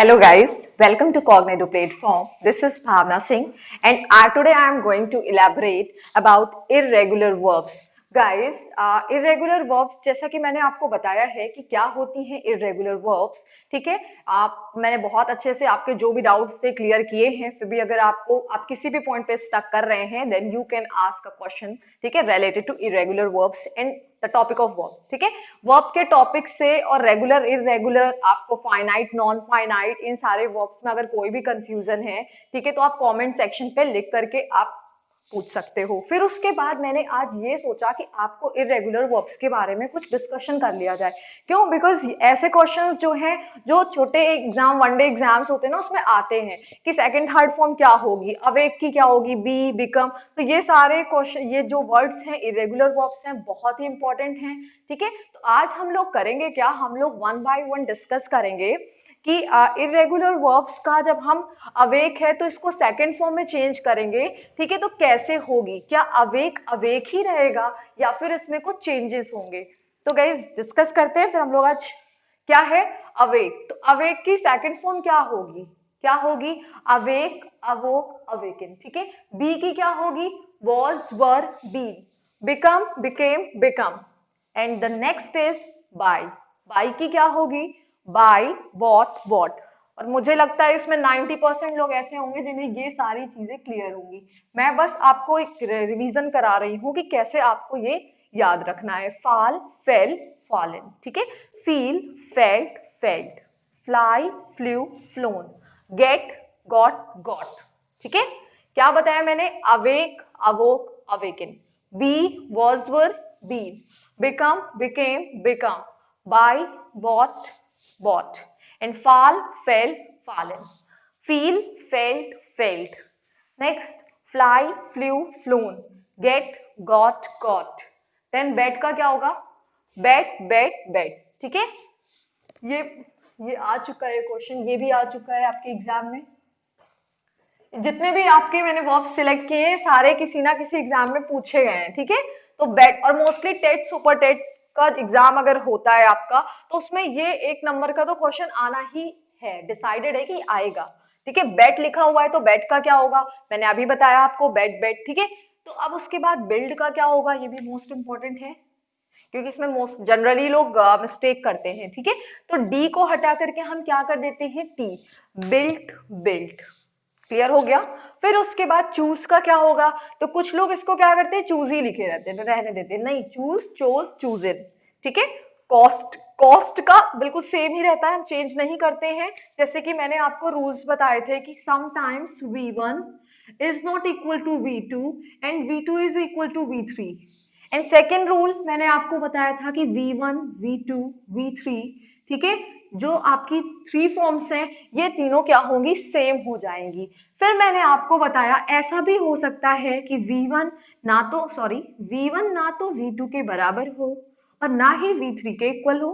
Hello guys, welcome to Cognitive Platform. This is Bhavna Singh and today I am going to elaborate about irregular verbs. Guys, irregular verbs जैसा कि मैंने आपको बताया है कि क्या होती हैं irregular verbs, ठीक है। मैंने बहुत अच्छे से आपके जो भी डाउट्स थे क्लियर किए हैं। फिर भी अगर आप किसी भी पॉइंट पे स्टक कर रहे हैं then you can ask a question, ठीक है, related to irregular verbs and the topic of verb, ठीक है। वर्ब के टॉपिक से और रेगुलर इरेगुलर आपको फाइनाइट नॉन फाइनाइट इन सारे वर्ब्स में अगर कोई भी कंफ्यूजन है, ठीक है, तो आप कमेंट सेक्शन पे लिख करके आप पूछ सकते हो। फिर उसके बाद मैंने आज ये सोचा कि आपको इरेगुलर वर्ब्स के बारे में कुछ डिस्कशन कर लिया जाए। क्यों? बिकॉज ऐसे क्वेश्चंस जो हैं, जो छोटे एग्जाम वनडे एग्जाम्स होते हैं ना, उसमें आते हैं कि सेकंड थर्ड फॉर्म क्या होगी, अवेक की क्या होगी, बी, बिकम। तो ये सारे क्वेश्चन, ये जो वर्ड्स हैं इरेगुलर वर्ब्स हैं, बहुत ही इंपॉर्टेंट हैं, ठीक है। तो आज हम लोग करेंगे क्या, हम लोग वन बाय वन डिस्कस करेंगे कि इरेगुलर वर्ब्स का जब हम अवेक है तो इसको सेकंड फॉर्म में चेंज करेंगे, ठीक है, तो कैसे होगी, क्या अवेक अवेक ही रहेगा या फिर इसमें कुछ चेंजेस होंगे। तो गाइस डिस्कस करते हैं फिर हम लोग आज। क्या है अवेक? तो अवेक की सेकंड फॉर्म क्या होगी? क्या होगी? अवेक, अवोक, अवेकन, ठीक है। बी की क्या होगी? Was, were, be. Become, became, become. And the next is buy. Buy की क्या होगी? Buy, bought, bought. और मुझे लगता है इसमें 90% लोग ऐसे होंगे जिन्हें ये सारी चीजें क्लियर होंगी। मैं बस आपको एक रिवीजन करा रही हूँ कि कैसे आपको ये याद रखना है। फाल, फेल, फॉलन, ठीक है। Feel, felt, felt. Fly, flew, flown. Get, got, got, ठीक है। क्या बताया मैंने? Awake, awoke, awaken. Be, was, were, been. Become, became, become. Buy, bought, bought, and fall, fell, fallen. Feel, felt, felt. Next, fly, flew, flown. Get, got. Then bet का क्या होगा? Bet, bet, bet. ठीक है। ये ये आ चुका है question, ये भी आ चुका है आपके एग्जाम में। जितने भी आपके मैंने वर्ब सिलेक्ट किए हैं सारे किसी ना किसी एग्जाम में पूछे गए हैं, ठीक है। तो बेट और मोस्टली टेट, सुपर टेट का एग्जाम अगर होता है आपका तो उसमें ये एक नंबर का तो क्वेश्चन आना ही है, डिसाइडेड है कि आएगा, ठीक है। बेट लिखा हुआ है तो बेट का क्या होगा? मैंने अभी बताया आपको, बेट बेट, ठीक है। तो अब उसके बाद बिल्ड का क्या होगा? ये भी मोस्ट इंपॉर्टेंट है क्योंकि इसमें मोस्ट जनरली लोग मिस्टेक करते हैं, ठीक है। तो डी को हटा करके हम क्या कर देते हैं? टी। Built, built. क्लियर हो गया। फिर उसके बाद चूज का क्या होगा? तो कुछ लोग इसको क्या करते हैं, चूज ही लिखे रहते हैं, रहने देते हैं, नहीं, चूज, चोज, चूजन, ठीक है। कॉस्ट, कॉस्ट का बिल्कुल सेम ही रहता है, हम चेंज नहीं करते हैं। जैसे कि मैंने आपको रूल्स बताए थे कि sometimes V1 is not equal to V2 and V2 is equal to V3। And second rule मैंने आपको बताया था कि V1, V2, V3, ठीक है, जो आपकी थ्री फॉर्म्स हैं ये तीनों क्या होंगी? सेम हो जाएंगी। फिर मैंने आपको बताया ऐसा भी हो सकता है कि V1 ना तो V2 के बराबर हो और ना ही V3 के इक्वल हो,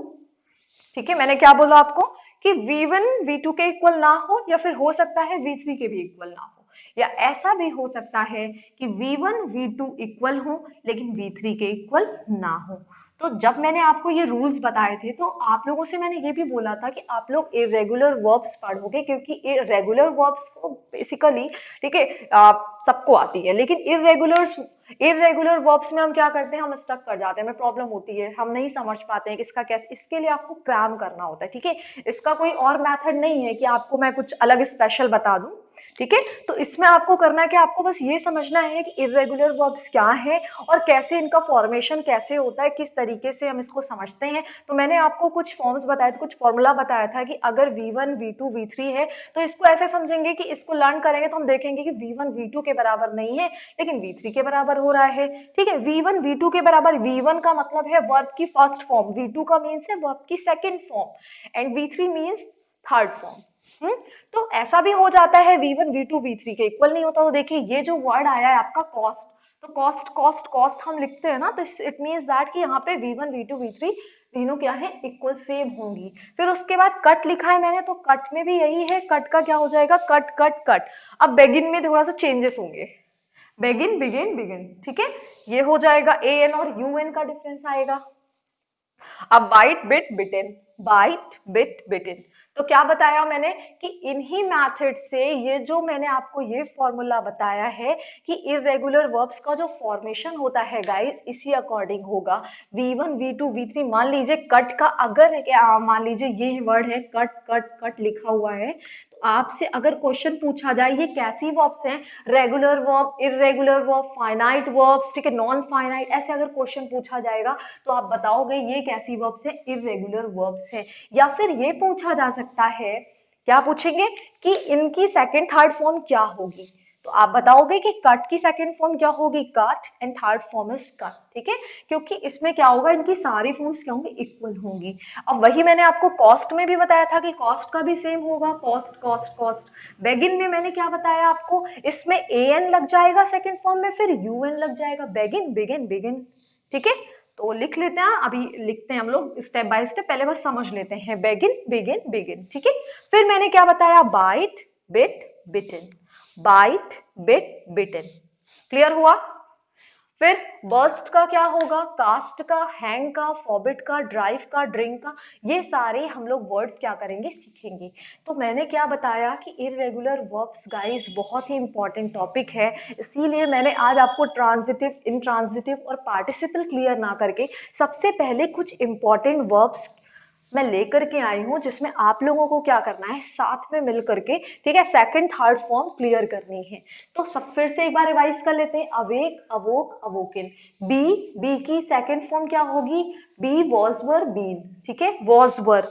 ठीक है। मैंने क्या बोला आपको कि V1 V2 के इक्वल ना हो या फिर हो सकता है V3 के भी इक्वल ना हो, या ऐसा भी हो सकता है कि V1 V2 इक्वल हो लेकिन V3 के इक्वल ना हो। तो जब मैंने आपको ये रूल्स बताए थे तो आप लोगों से मैंने ये भी बोला था कि आप लोग इरेगुलर वर्ब्स पढ़ोगे क्योंकि इरेगुलर वर्ब्स को बेसिकली, ठीक है, सबको आती है, लेकिन इरेगुलर वर्ब्स में हम क्या करते हैं, हम स्टक कर जाते हैं, हमें प्रॉब्लम होती है, हम नहीं समझ पाते हैं कि इसका कैसे, इसके लिए आपको क्रैम करना होता है, ठीक है। इसका कोई और मेथड नहीं है कि आपको मैं कुछ अलग स्पेशल बता दूं, ठीक है। तो इसमें आपको करना है कि आपको बस ये समझना है कि इरेगुलर वर्ब्स क्या है और कैसे इनका फॉर्मेशन कैसे होता है, किस तरीके से हम इसको समझते हैं। तो मैंने आपको कुछ फॉर्म्स बताए थे, कुछ फॉर्मूला बताया था कि अगर V1 V2 V3 है तो इसको ऐसे समझेंगे कि इसको लर्न करेंगे तो हम देखेंगे कि V1 V2 के बराबर नहीं है लेकिन V3 के बराबर हो रहा है, ठीक है। V1 V2 के बराबर, V1 का मतलब है वर्ब की फर्स्ट फॉर्म, V2 का मीन्स है वर्ब की second form and V3 means third form. तो ऐसा भी हो जाता है V1 V2 V3 के इक्वल नहीं होता। तो देखिए ये जो वर्ड आया है आपका कॉस्ट, तो कॉस्ट कॉस्ट कॉस्ट हम लिखते हैं ना, तो इट मींस दैट कि यहाँ पे V1 V2 V3 तीनों क्या है? इक्वल सेम होंगी। फिर उसके बाद कट लिखा है मैंने, तो कट में भी यही है, कट का क्या हो जाएगा? Cut cut cut. अब बेगिन में थोड़ा सा चेंजेस होंगे, बेगिन बिगिन बिगिन, ठीक है, ये हो जाएगा। AN और UN का डिफरेंस आएगा। अब बाइट बिट बिटेन, बाइट बिट बिटेन। तो क्या बताया मैंने कि इन्हीं मेथड से ये जो मैंने आपको ये फॉर्मूला बताया है कि इररेगुलर वर्ब्स का जो फॉर्मेशन होता है गाइस इसी अकॉर्डिंग होगा। V1 V2 V3 मान लीजिए कट का अगर मान लीजिए ये वर्ड है कट कट कट लिखा हुआ है, तो आपसे अगर क्वेश्चन पूछा जाए ये कैसी वर्ब्स हैं, regular verb, irregular verb, finite verbs, ठीक है, नॉन फाइनाइट, ऐसे अगर क्वेश्चन पूछा जाएगा तो आप बताओगे ये कैसी वर्ब्स है, इररेगुलर वर्ब्स है। या फिर ये पूछा जा सकता है, क्या पूछेंगे कि इनकी सेकंड थर्ड फॉर्म क्या होगी, तो आप बताओगे कि कट की सेकंड फॉर्म क्या होगी, cut, and third form is cut, ठीक है, क्योंकि इसमें क्या होगा इनकी सारी फॉर्म्स क्या होंगी, इक्वल होंगी। अब वही मैंने आपको कॉस्ट में भी बताया था कि कॉस्ट का भी सेम होगा, कॉस्ट कॉस्ट कॉस्ट। बेगिन में मैंने क्या बताया आपको, इसमें एन लग जाएगा सेकंड फॉर्म में, फिर यूएन लग जाएगा, बेगिन बिगिन बिगिन, ठीक है। तो लिख लेते हैं, अभी लिखते हैं हम लोग स्टेप बाय स्टेप, पहले बस समझ लेते हैं, बेगिन बिगिन बिगिन, ठीक है। फिर मैंने क्या बताया, बाइट बिट बिटन, बाइट बिट बिटन, क्लियर हुआ। फिर बर्स्ट का क्या होगा, कास्ट का, हैंग का, फॉरबिट का, ड्राइव का, ड्रिंक का, ये सारे हम लोग वर्ड्स क्या करेंगे, सीखेंगे। तो मैंने क्या बताया कि इररेगुलर वर्ब्स गाइस बहुत ही इंपॉर्टेंट टॉपिक है, इसीलिए मैंने आज आपको ट्रांजिटिव, इंट्रांजिटिव और पार्टिसिपल क्लियर ना करके सबसे पहले कुछ इंपॉर्टेंट वर्ब्स मैं लेकर के आई हूं, जिसमें आप लोगों को क्या करना है, साथ में मिल करके, ठीक है, सेकंड थर्ड फॉर्म क्लियर करनी है। तो सब फिर से एक बार रिवाइज कर लेते हैं, awake, awoke, awoken. Be, be की सेकंड फॉर्म क्या होगी, बी वॉज वर बीन, ठीक है, was were,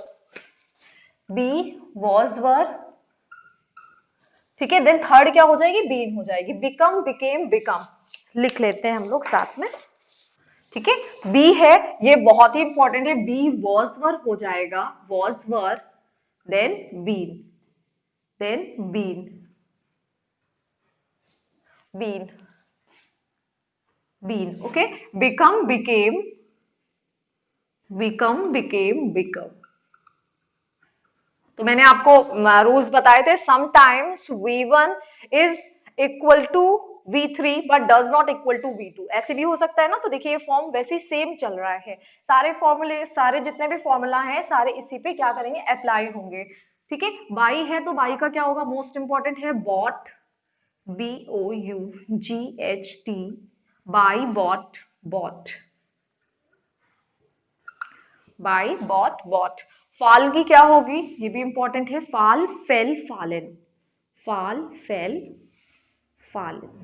be was were, ठीक है, देन थर्ड क्या हो जाएगी, बीन हो जाएगी, बिकम बिकेम बिकम, लिख लेते हैं हम लोग साथ में, ठीक है। बी है, ये बहुत ही इंपॉर्टेंट है, बी वॉज वर हो जाएगा, was were, then been, then been, been, been, okay. Become became, become became become. तो मैंने आपको रूल्स बताए थे, sometimes V1 is equal to V3 but does not equal to V2, ऐसे भी हो सकता है ना। तो देखिए ये फॉर्म वैसे सेम चल रहा है, सारे फॉर्मूले, सारे जितने भी फॉर्मूला हैं सारे इसी पे क्या करेंगे, अप्लाई होंगे, ठीक है। बाई है तो बाई का क्या होगा, मोस्ट इंपॉर्टेंट है bought, BOUGHT, buy bought, bought, buy bought bought. Fall की क्या होगी, ये भी इंपॉर्टेंट है, फाल फेल फालन, फाल फेल फालन,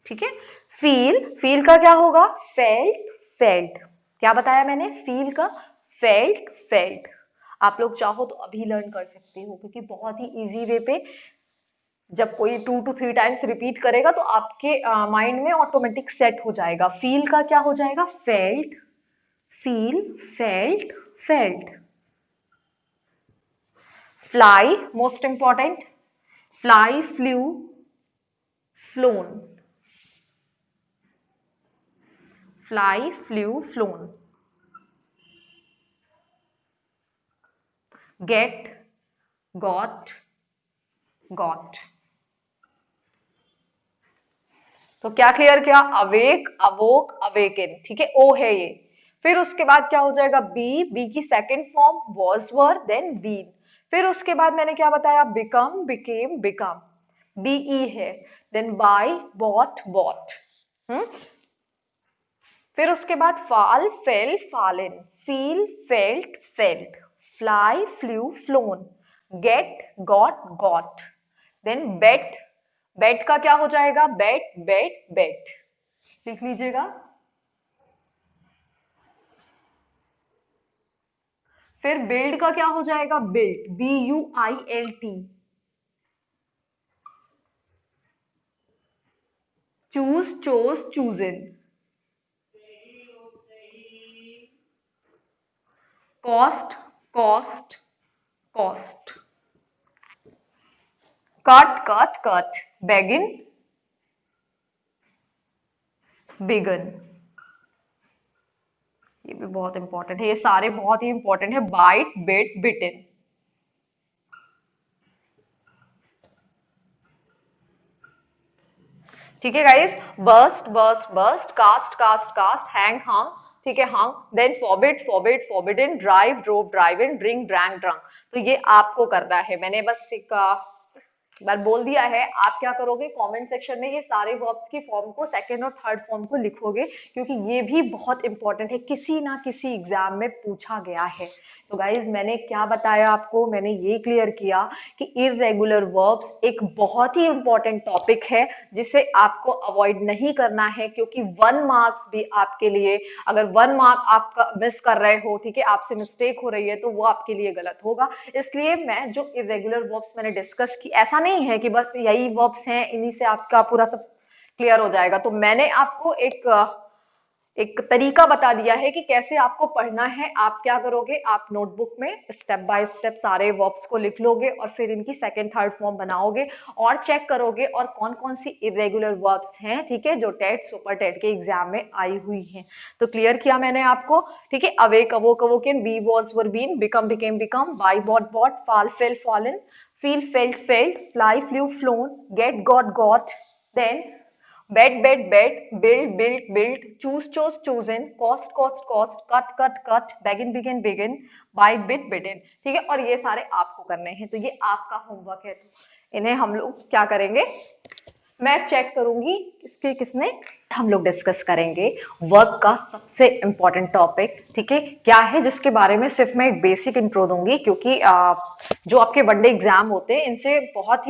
ठीक है। फील, फील का क्या होगा, फेल्ट फेल्ट, क्या बताया मैंने, फील का फेल्ट फेल्ट। आप लोग चाहो तो अभी लर्न कर सकते हो, क्योंकि बहुत ही इजी वे पे जब कोई 2 to 3 टाइम्स रिपीट करेगा तो आपके माइंड में ऑटोमेटिक सेट हो जाएगा। फील का क्या हो जाएगा, felt, feel felt felt. Fly, most important, fly flew flown, fly flew flown. Get, got, got. तो क्या क्लियर किया, अवेक, अवोक, अवेकन, ठीक है, ओ है ये। फिर उसके बाद क्या हो जाएगा, बी, बी की second form was were, then been. फिर उसके बाद मैंने क्या बताया, बिकम बिकेम बिकम, बीई है, देन बाय बॉट बॉट। फिर उसके बाद fall fell fallen, feel felt felt, fly flew flown, get got got, then bet, bet का क्या हो जाएगा, बेट बेट बेट, लिख लीजिएगा। फिर बिल्ड का क्या हो जाएगा, built, BUILT। Choose chose chosen, cost cost cost, cut cut cut, begin began, ये भी बहुत इंपॉर्टेंट है, ये सारे बहुत ही इंपॉर्टेंट है, बाइट बिट बिटेन। ठीक है guys, burst burst burst, cast cast cast, hang hung, ठीक है hung, then forbid forbid forbidden, drive drove driven, drink drank drunk. तो ये आपको करना है, मैंने बस एक बार बोल दिया है। आप क्या करोगे, कमेंट सेक्शन में ये सारे वर्ब्स की फॉर्म को, सेकंड और थर्ड फॉर्म को लिखोगे, क्योंकि ये भी बहुत इंपॉर्टेंट है, किसी ना किसी एग्जाम में पूछा गया है। तो गाइज मैंने क्या बताया आपको, मैंने ये क्लियर किया कि इररेगुलर वर्ब्स एक बहुत ही इंपॉर्टेंट टॉपिक है जिसे आपको अवॉइड नहीं करना है, क्योंकि 1 मार्क्स भी आपके लिए, अगर 1 मार्क आपका मिस कर रहे हो, ठीक है, आपसे मिस्टेक हो रही है, तो वो आपके लिए गलत होगा। इसलिए मैं जो इरेगुलर वर्ब्स मैंने डिस्कस की, ऐसा नहीं है कि बस यही वर्ब्स हैं इन्हीं से आपका पूरा सब क्लियर हो जाएगा। तो मैंने आपको एक तरीका बता दिया है कि कैसे आपको पढ़ना है। आप क्या करोगे, आप नोटबुक में स्टेप बाय स्टेप सारे वर्ब्स को लिख लोगे और फिर इनकी सेकंड थर्ड फॉर्म बनाओगे और चेक करोगे और कौन कौन सी इरेगुलर वर्ब्स हैं, ठीक है, जो टेट सुपर टेट के एग्जाम में आई हुई हैं। तो क्लियर किया मैंने आपको, ठीक है। Awake awoke awoken, be was were been, become became become, buy bought bought, fall fell fallen, feel felt felt, fly flew flown, get got, then bet bet bet, build choose chose chosen, cost cut, begin, buy bit bidden, ठीक है। और ये सारे आपको करने हैं, तो ये आपका होमवर्क है। इन्हें हम लोग क्या करेंगे, मैं चेक करूंगी किसके किसने, हम लोग डिस्कस करेंगे वर्क का सबसे इंपॉर्टेंट टॉपिक, ठीक है, क्या है, जिसके बारे में सिर्फ मैं एक बेसिक इंट्रो दूंगी, क्योंकि जो आपके वनडे एग्जाम होते हैं इनसे बहुत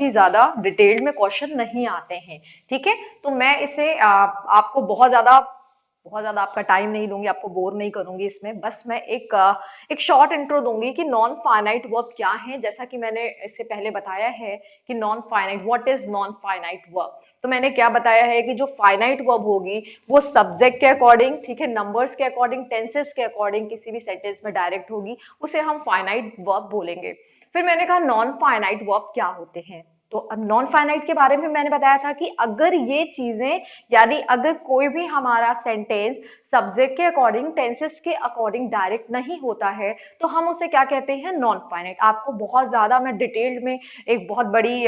ही ज्यादा डिटेल्ड में क्वेश्चन नहीं आते हैं, ठीक है। तो मैं इसे आपको बहुत ज्यादा आपका टाइम नहीं लूंगी, आपको बोर नहीं करूंगी इसमें, बस मैं एक शॉर्ट इंट्रो दूंगी कि नॉन फाइनाइट वर्ब क्या है। जैसा कि मैंने इससे पहले बताया है कि non finite, what is non finite verb, तो मैंने क्या बताया है कि जो फाइनाइट वर्ब होगी वो सब्जेक्ट के अकॉर्डिंग, ठीक है, नंबर्स के अकॉर्डिंग, टेंसेस के अकॉर्डिंग किसी भी सेंटेंस में डायरेक्ट होगी, उसे हम फाइनाइट वर्ब बोलेंगे। फिर मैंने कहा नॉन फाइनाइट वर्ब क्या होते हैं, तो नॉन फाइनाइट के बारे में मैंने बताया था कि अगर ये चीजें, यानी अगर कोई भी हमारा सेंटेंस सब्जेक्ट के अकॉर्डिंग, टेंसेस के अकॉर्डिंग डायरेक्ट नहीं होता है, तो हम उसे क्या कहते हैं, नॉन फाइनाइट। आपको बहुत ज्यादा मैं डिटेल्ड में एक बहुत बड़ी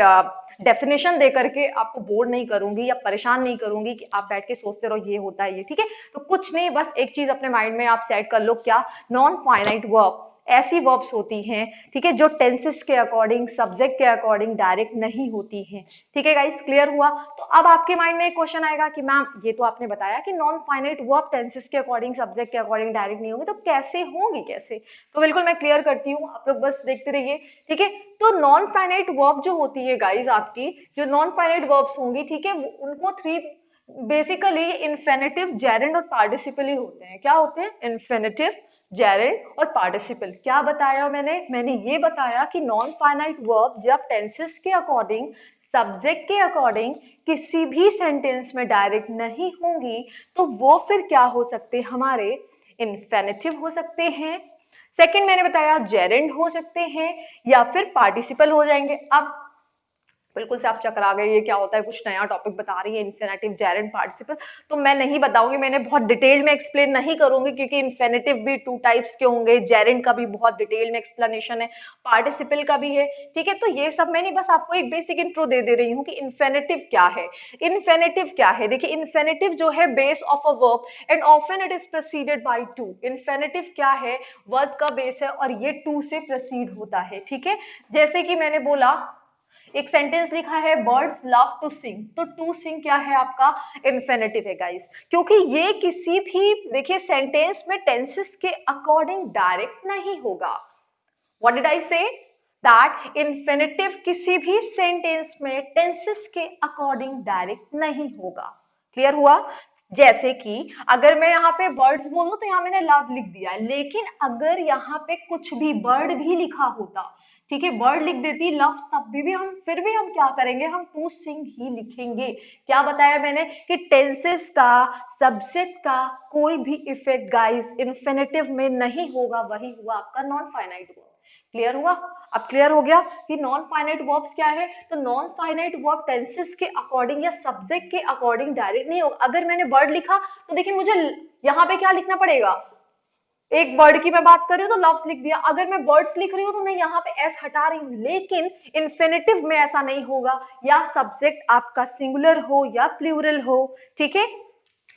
डेफिनेशन दे करके आपको बोर नहीं करूंगी या परेशान नहीं करूंगी कि आप बैठ के सोचते रहो ये होता है ये, ठीक है। तो कुछ नहीं, बस एक चीज अपने माइंड में आप सेट कर लो, क्या, नॉन फाइनाइट वर्ब ऐसी वर्ब्स होती हैं, ठीक है, जो टेंसेस के अकॉर्डिंग, सब्जेक्ट के अकॉर्डिंग डायरेक्ट नहीं होती हैं, ठीक है गाइस, क्लियर हुआ। तो अब आपके माइंड में एक क्वेश्चन आएगा कि मैम ये तो आपने बताया कि नॉन फाइनाइट वर्ब टेंसेस के अकॉर्डिंग, सब्जेक्ट के अकॉर्डिंग डायरेक्ट नहीं होंगी, तो कैसे होंगी, कैसे, तो बिल्कुल मैं क्लियर करती हूँ, आप लोग बस देखते रहिए, ठीक है। तो नॉन फाइनाइट वर्ब जो होती है गाइज, आपकी जो नॉन फाइनाइट वर्ब्स होंगी, ठीक है, उनको थ्री बेसिकली इन्फिनेटिव, जेरेंड और पार्टिसिपल ही होते हैं। क्या होते हैं, इन्फिनेटिव, जेरेंड और पार्टिसिपल। क्या बताया मैंने ये बताया कि नॉन फाइनाइट वर्ब जब टेंसेस के अकॉर्डिंग, सब्जेक्ट के अकॉर्डिंग किसी भी सेंटेंस में डायरेक्ट नहीं होंगी, तो वो फिर क्या हो सकते हैं, हमारे इन्फिनेटिव हो सकते हैं। सेकंड मैंने बताया जेरेंड हो सकते हैं, या फिर पार्टिसिपल हो जाएंगे। अब बिल्कुल से आप चकरा गए, ये क्या होता है, कुछ नया टॉपिक बता रही है, इन्फिनेटिव, जेरेंड, पार्टिसिपल, तो मैं नहीं बताऊंगी, मैंने बहुत डिटेल में एक्सप्लेन नहीं करूंगी, क्योंकि इन्फिनेटिव भी 2 टाइप्स के होंगे, जेरेंड का भी बहुत डिटेल में एक्सप्लेनेशन है, पार्टिसिपल का भी है, ठीक है। तो ये सब मैं नहीं, बस आपको एक बेसिक इंट्रो दे रही हूँ कि इन्फिनेटिव क्या है। इन्फिनेटिव क्या है, देखिए, इन्फिनेटिव जो है base of a verb and often it is preceded by to. Infinitive क्या है, वर्ब का बेस है और ये टू से प्रेसीड होता है, ठीक है। जैसे कि मैंने बोला, एक सेंटेंस लिखा है बर्ड्स लव टू सिंग, तो टू सिंग क्या है आपका, इन्फिनेटिव है गाइस, क्योंकि ये किसी भी, देखिए, सेंटेंस में टेंसेस के अकॉर्डिंग डायरेक्ट नहीं होगा। व्हाट डिड आई से, दैट इन्फिनेटिव किसी भी सेंटेंस में टेंसेस के अकॉर्डिंग डायरेक्ट नहीं होगा। क्लियर हुआ। जैसे कि अगर मैं यहाँ पे बर्ड्स बोलूं तो यहाँ मैंने लव लिख दिया, लेकिन अगर यहाँ पे कुछ भी बर्ड भी लिखा होता, ठीक है, बर्ड लिख देती लव, तब भी हम फिर भी हम क्या करेंगे, हम टू सिंग ही लिखेंगे। क्या बताया मैंने कि टेंसेस का, सब्जेक्ट का कोई भी इफेक्ट गाइस इन्फिनेटिव में नहीं होगा, वही हुआ आपका नॉन फाइनाइट वर्ब। क्लियर हुआ। अब क्लियर हो गया कि नॉन फाइनाइट वर्ब्स क्या है, तो नॉन फाइनाइट वर्ब टेंसेस के अकॉर्डिंग या सब्जेक्ट के अकॉर्डिंग डायरेक्ट नहीं होगा। अगर मैंने बर्ड लिखा तो देखिए मुझे यहाँ पे क्या लिखना पड़ेगा, एक बर्ड की मैं बात कर रही हूँ तो लव्स लिख दिया, अगर मैं बर्ड्स लिख रही हूँ तो मैं यहाँ पे एस हटा रही हूँ, लेकिन इन्फिनेटिव में ऐसा नहीं होगा, या सब्जेक्ट आपका सिंगुलर हो या प्लूरल हो, ठीक है।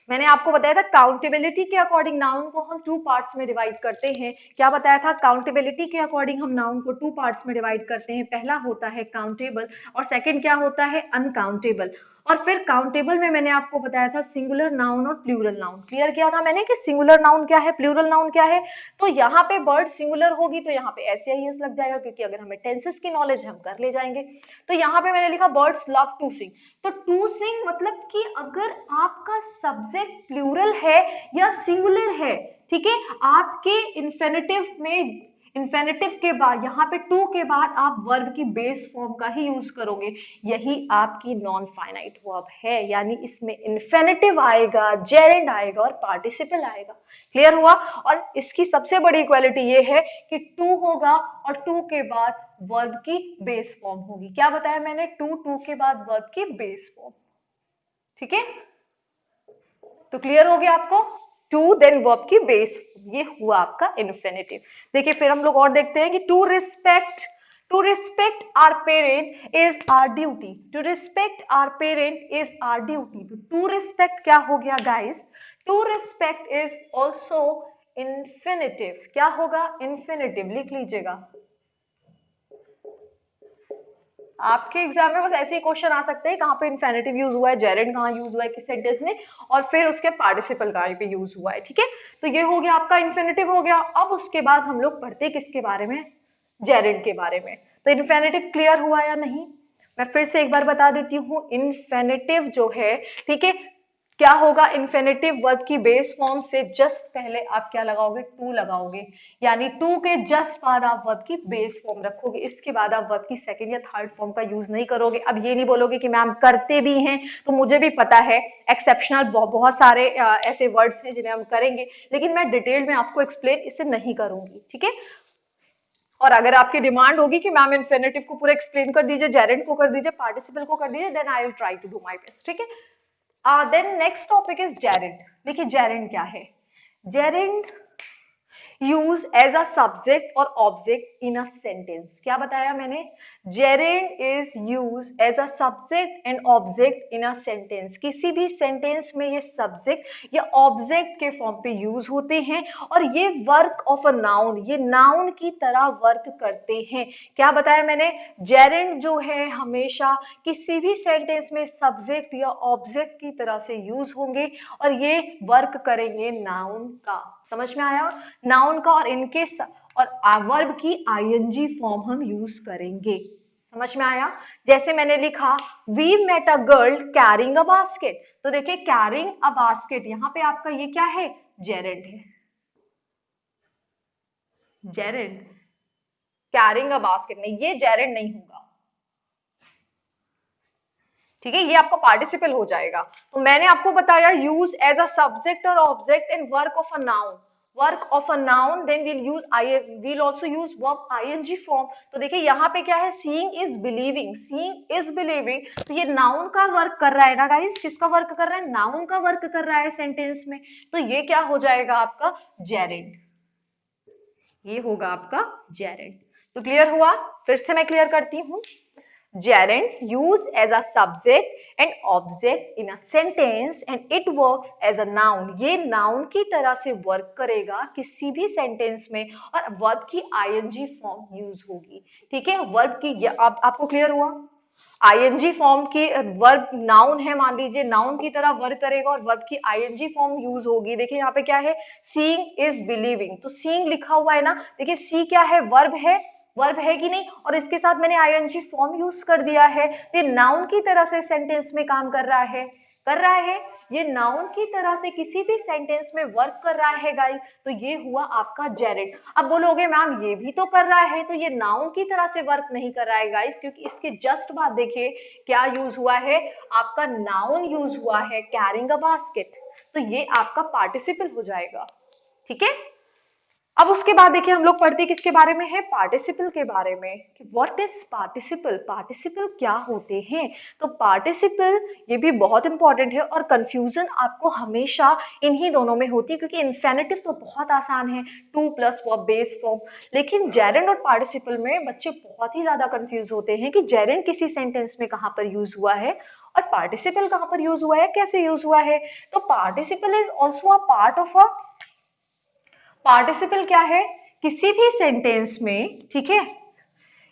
मैंने आपको बताया था काउंटेबिलिटी के अकॉर्डिंग नाउन को हम टू पार्ट्स में डिवाइड करते हैं। क्या बताया था? काउंटेबिलिटी के अकॉर्डिंग हम नाउन को टू पार्ट्स में डिवाइड करते हैं। पहला होता है काउंटेबल और सेकंड क्या होता है? अनकाउंटेबल। और फिर काउंटेबल में मैंने आपको बताया था सिंगुलर नाउन और प्लूरल नाउन। क्लियर किया था मैंने कि सिंगुलर नाउन क्या है, प्लूरल नाउन क्या है। तो यहाँ पे वर्ड सिंगुलर होगी तो यहाँ पे एस या एस लग जाएगा, क्योंकि अगर हमें टेंसेस की नॉलेज है हम कर ले जाएंगे। तो यहाँ पे मैंने लिखा बर्ड्स लव टू सिंग। तो टू सिंग मतलब कि अगर आपका सब्जेक्ट प्लूरल है या सिंगुलर है, ठीक है, आपके इन्फिनेटिव में, इन्फिनेटिव के बाद यहाँ पे टू के बाद आप वर्ब की बेस फॉर्म का ही यूज करोगे। यही आपकी नॉन फाइनाइट वर्ब है, यानी इसमें इन्फिनेटिव आएगा, जेरेंड आएगा और पार्टिसिपल आएगा। क्लियर हुआ? और इसकी सबसे बड़ी इक्वालिटी ये है कि टू होगा और टू के बाद वर्ब की बेस फॉर्म होगी। क्या बताया मैंने? टू, टू के बाद वर्ब की बेस फॉर्म। ठीक है, तो क्लियर हो गया आपको? टू देन वर्ब की बेस, ये हुआ आपका इन्फिनेटिव। देखिए फिर हम लोग और देखते हैं कि to respect our parent is our duty. To respect our parent is our duty. तो टू रिस्पेक्ट क्या हो गया guys? To respect is also infinitive. क्या होगा? इन्फिनेटिव। लिख लीजिएगा, आपके एग्जाम में बस ऐसे ही क्वेश्चन आ सकते हैं, कहाँ पे इन्फिनेटिव यूज हुआ है, जेरेंड कहाँ यूज हुआ है किस सेंटेंस में, और फिर उसके पार्टिसिपल कहाँ पे यूज हुआ है। ठीक है, तो ये हो गया आपका इन्फिनेटिव हो गया। अब उसके बाद हम लोग पढ़ते किसके बारे में? जेरेंड के बारे में। तो इन्फिनेटिव क्लियर हुआ या नहीं? मैं फिर से एक बार बता देती हूँ, इन्फिनेटिव जो है, ठीक है, क्या होगा? इन्फिनेटिव वर्ब की बेस फॉर्म से जस्ट पहले आप क्या लगाओगे? टू लगाओगे, यानी टू के जस्ट बाद आप वर्ब की बेस फॉर्म रखोगे। इसके बाद आप वर्ब की सेकंड या थर्ड फॉर्म का यूज नहीं करोगे। अब ये नहीं बोलोगे कि मैम करते भी हैं, तो मुझे भी पता है एक्सेप्शनल बहुत सारे ऐसे वर्ड्स हैं जिन्हें हम करेंगे, लेकिन मैं डिटेल में आपको एक्सप्लेन इसे नहीं करूंगी। ठीक है, और अगर आपकी डिमांड होगी कि मैम इन्फिनेटिव को पूरा एक्सप्लेन कर दीजिए, जेरेंड को कर दीजिए, पार्टिसिपल को कर दीजिए, then I will try to do my best. ठीक है, then next topic is gerund. देखिए जेरेंड क्या है? Gerund use as a subject और ऑब्जेक्ट इन अ सेंटेंस। क्या बताया मैंने? Gerund is use as a subject and object in a sentence. किसी भी सेंटेंस में ये सब्जेक्ट या ऑब्जेक्ट के फॉर्म पे यूज होते हैं, और ये वर्क ऑफ अ नाउन, ये नाउन की तरह वर्क करते हैं। क्या बताया मैंने? जेरेंड जो है हमेशा किसी भी सेंटेंस में सब्जेक्ट या ऑब्जेक्ट की तरह से यूज होंगे, और ये वर्क करेंगे नाउन का। समझ में आया? नाउन का, और इनके और वर्ब की आईएनजी फॉर्म हम यूज करेंगे। समझ में आया? जैसे मैंने लिखा we met a girl carrying a basket. तो देखिए कैरिंग अ बास्केट, यहां पे आपका ये क्या है? जेरेंड है। जेरेंड, कैरिंग अ बास्केट नहीं, ये जेरेंड नहीं होगा। ठीक है, ये आपका पार्टिसिपल हो जाएगा। तो मैंने आपको बताया यूज एज अ सब्जेक्ट और object in work of a noun. Work of a noun, then will use I, will also use verb ING form. तो देखिए यहाँ पे क्या है? Seeing is believing, seeing is believing. तो ये नाउन का वर्क कर रहा है ना गाइस? किसका वर्क कर रहा है? नाउन का वर्क कर रहा है सेंटेंस में। तो ये क्या हो जाएगा आपका? जेरेंड। ये होगा आपका जेरेंड। तो क्लियर हुआ? फिर से मैं क्लियर करती हूँ। Gerund used as a subject and object in a sentence and it works as a noun। ये noun की तरह से work करेगा किसी भी sentence में, और verb की ing form use होगी। ठीक है, verb की आपको clear हुआ? ing फॉर्म की वर्ब नाउन है, मान लीजिए नाउन की तरह वर्क करेगा और वर्ब की ing फॉर्म यूज होगी। देखिए यहाँ पे क्या है? Seeing is believing. तो सीइंग लिखा हुआ है ना, देखिए सी क्या है? वर्ब है। वर्ब है कि नहीं? और इसके साथ मैंने आईएनजी फॉर्म यूज कर दिया है, तो ये नाउन की तरह से सेंटेंस में काम कर रहा है। कर रहा है, ये नाउन की तरह से किसी भी सेंटेंस में वर्क कर रहा है गाइस। तो ये हुआ आपका जेरेंड। अब बोलोगे मैम ये भी तो कर रहा है, तो ये नाउन की तरह से वर्क नहीं कर रहा है गाइस, क्योंकि इसके जस्ट बाद देखिए क्या यूज हुआ है? आपका नाउन यूज हुआ है, कैरिंग अ बास्केट। तो ये आपका पार्टिसिपल हो जाएगा। ठीक है, अब उसके बाद देखिए हम लोग पढ़ते किसके बारे में है, पार्टिसिपल के बारे में कि व्हाट इज पार्टिसिपल, पार्टिसिपल क्या होते हैं। तो पार्टिसिपल ये भी बहुत इंपॉर्टेंट है और कंफ्यूजन आपको हमेशा इन्हीं दोनों में होती है क्योंकि इन्फेनेटिव तो बहुत आसान है, two plus verb base form, लेकिन जेरेंड और पार्टिसिपल में बच्चे बहुत ही ज्यादा कंफ्यूज होते हैं कि जेरेंड किसी सेंटेंस में कहाँ पर यूज हुआ है और पार्टिसिपल कहाँ पर यूज हुआ है, कैसे यूज हुआ है। तो participle is also a part of a, participle क्या है, किसी भी सेंटेंस में, ठीक है,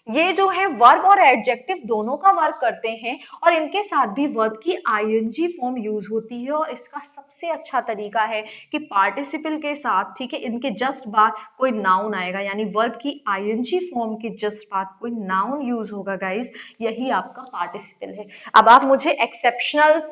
ये जो है वर्ब और एडजेक्टिव दोनों का वर्क करते हैं और इनके साथ भी वर्ब की आईएनजी फॉर्म यूज होती है और इसका सबसे अच्छा तरीका है कि पार्टिसिपल के साथ, ठीक है, इनके जस्ट बाद कोई नाउन आएगा, यानी वर्ब की आईएनजी फॉर्म के जस्ट बाद कोई नाउन यूज होगा गाइस, यही आपका पार्टिसिपल है। अब आप मुझे एक्सेप्शंस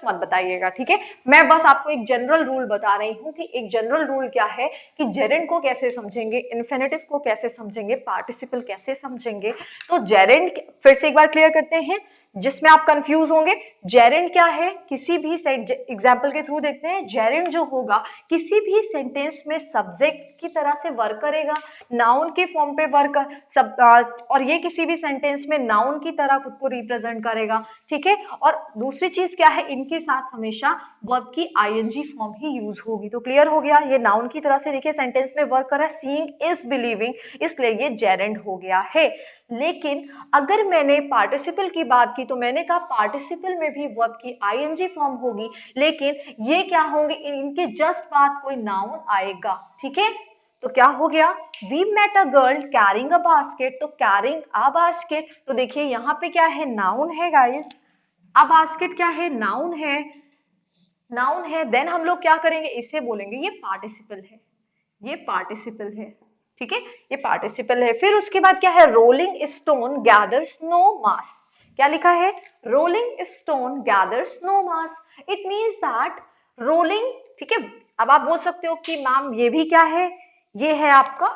मत बताइएगा, ठीक है, मैं बस आपको एक जनरल रूल बता रही हूँ कि एक जनरल रूल क्या है कि जेरेंड को कैसे समझेंगे, इन्फिनेटिव को कैसे समझेंगे, पार्टिसिपल कैसे समझेंगे। तो जेरेंड फिर से एक बार क्लियर करते हैं जिसमें आप कंफ्यूज होंगे। जेरेंड क्या है, किसी भी एग्जाम्पल के थ्रू देखते हैं, जेरेंड जो होगा किसी भी सेंटेंस में सब्जेक्ट की तरह से वर्क करेगा, नाउन के फॉर्म पे वर्क सब, और ये किसी भी सेंटेंस में नाउन की तरह खुद को रिप्रेजेंट करेगा, ठीक है। और दूसरी चीज क्या है, इनके साथ हमेशा वर्ब की आईएनजी फॉर्म ही यूज होगी। तो क्लियर हो गया, ये नाउन की तरह से देखिए सेंटेंस में वर्क कर रहा है, सीइंग इज बिलीविंग, इसलिए ये जेरेंड हो गया है। लेकिन अगर मैंने पार्टिसिपल की बात की तो मैंने कहा पार्टिसिपल में भी वर्ब की आईएनजी फॉर्म होगी, लेकिन ये क्या होंगे, इनके जस्ट बाद कोई नाउन आएगा, ठीक है। तो क्या हो गया, we met a girl carrying a basket, तो कैरिंग अ बास्केट, तो देखिए यहाँ पे क्या है, नाउन है गाइस, अ बास्केट क्या है, नाउन है, नाउन है, देन हम लोग क्या करेंगे, इसे बोलेंगे ये पार्टिसिपल है, ये पार्टिसिपल है, ठीक है, ये पार्टिसिपल है। फिर उसके बाद क्या है, rolling stone gathers no moss, क्या लिखा है, rolling stone gathers no moss, it means that rolling, ठीक है। अब आप बोल सकते हो कि मैम ये भी क्या है, ये है आपका,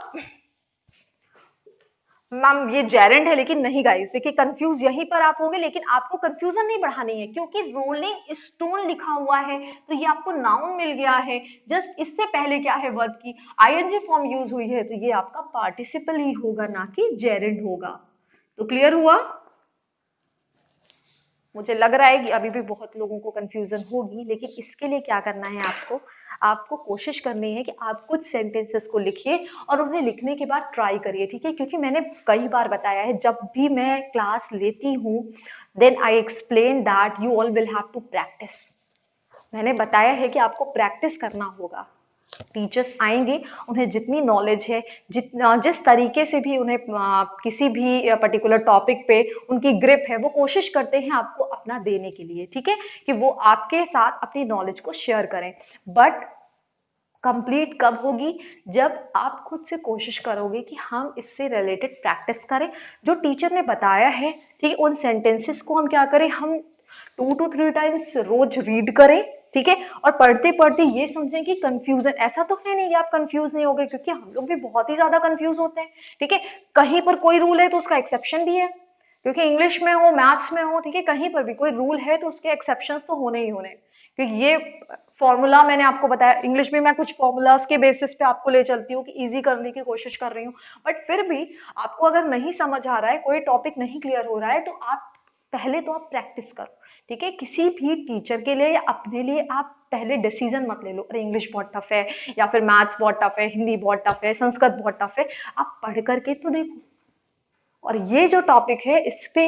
मैम ये जेरेंड है, लेकिन नहीं गाइस, देखिए कंफ्यूज यहीं पर आप होंगे, लेकिन आपको कंफ्यूजन नहीं बढ़ानी है क्योंकि रोलिंग स्टोन लिखा हुआ है तो ये आपको नाउन मिल गया है, जस्ट इससे पहले क्या है, वर्ब की आईएनजी फॉर्म यूज हुई है, तो ये आपका पार्टिसिपल ही होगा, ना कि जेरेंड होगा। तो क्लियर हुआ, मुझे लग रहा है कि अभी भी बहुत लोगों को कंफ्यूजन होगी, लेकिन इसके लिए क्या करना है आपको, आपको कोशिश करनी है कि आप कुछ सेंटेंसेस को लिखिए और उन्हें लिखने के बाद ट्राई करिए, ठीक है, क्योंकि मैंने कई बार बताया है जब भी मैं क्लास लेती हूँ then I explain that you all will have to practice, मैंने बताया है कि आपको प्रैक्टिस करना होगा। टीचर्स आएंगे, उन्हें जितनी नॉलेज है, जिस तरीके से भी उन्हें किसी भी पर्टिकुलर टॉपिक पे उनकी ग्रिप है, वो कोशिश करते हैं आपको अपना देने के लिए, ठीक है, कि वो आपके साथ अपनी नॉलेज को शेयर करें। बट कंप्लीट कब होगी, जब आप खुद से कोशिश करोगे कि हम इससे रिलेटेड प्रैक्टिस करें, जो टीचर ने बताया है, ठीक है, उन सेंटेंसेस को हम क्या करें, हम 2 to 3 टाइम्स रोज रीड करें, ठीक है, और पढ़ते पढ़ते ये समझें कि कंफ्यूजन, ऐसा तो है नहीं कि आप कंफ्यूज नहीं हो गए, क्योंकि हम लोग भी बहुत ही ज्यादा कंफ्यूज होते हैं, ठीक है, कहीं पर कोई रूल है तो उसका एक्सेप्शन भी है, क्योंकि इंग्लिश में हो, मैथ्स में हो, ठीक है, कहीं पर भी कोई रूल है तो उसके एक्सेप्शंस तो होने ही होने, क्योंकि ये फॉर्मूला मैंने आपको बताया, इंग्लिश में मैं कुछ फॉर्मूलाज के बेसिस पे आपको ले चलती हूँ कि इजी करने की कोशिश कर रही हूँ, बट फिर भी आपको अगर नहीं समझ आ रहा है, कोई टॉपिक नहीं क्लियर हो रहा है, तो आप पहले तो आप प्रैक्टिस करो, ठीक है, किसी भी टीचर के लिए या अपने लिए आप पहले डिसीजन मत ले लो, अरे इंग्लिश बहुत टफ है या फिर मैथ्स बहुत टफ है, हिंदी बहुत टफ है, संस्कृत बहुत टफ है, आप पढ़ करके तो देखो। और ये जो टॉपिक है इस पे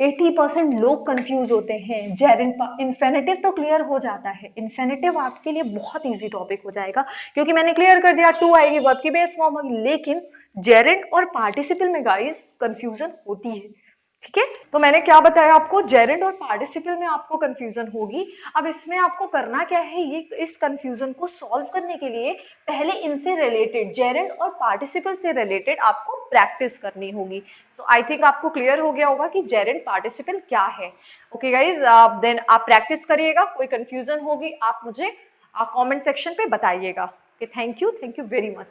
80% लोग कंफ्यूज होते हैं, जेरेंड इन्फिनेटिव तो क्लियर हो जाता है, इन्फिनेटिव आपके लिए बहुत इजी टॉपिक हो जाएगा, क्योंकि मैंने क्लियर कर दिया, टू आएगी, वर्ब की बेस फॉर्म होगी, लेकिन जेरेंड और पार्टिसिपल में गाइस कंफ्यूजन होती है, ठीक है। तो मैंने क्या बताया आपको, जेरेंड और पार्टिसिपल में आपको कंफ्यूजन होगी। अब इसमें आपको करना क्या है, ये इस कंफ्यूजन को सॉल्व करने के लिए पहले इनसे रिलेटेड, जेरेंड और पार्टिसिपल से रिलेटेड आपको प्रैक्टिस करनी होगी। तो आई थिंक आपको क्लियर हो गया होगा कि जेरेंड पार्टिसिपल क्या है। ओके गाइज, देन आप प्रैक्टिस करिएगा, कोई कंफ्यूजन होगी आप मुझे कमेंट सेक्शन पे बताइएगा। Thank you very much.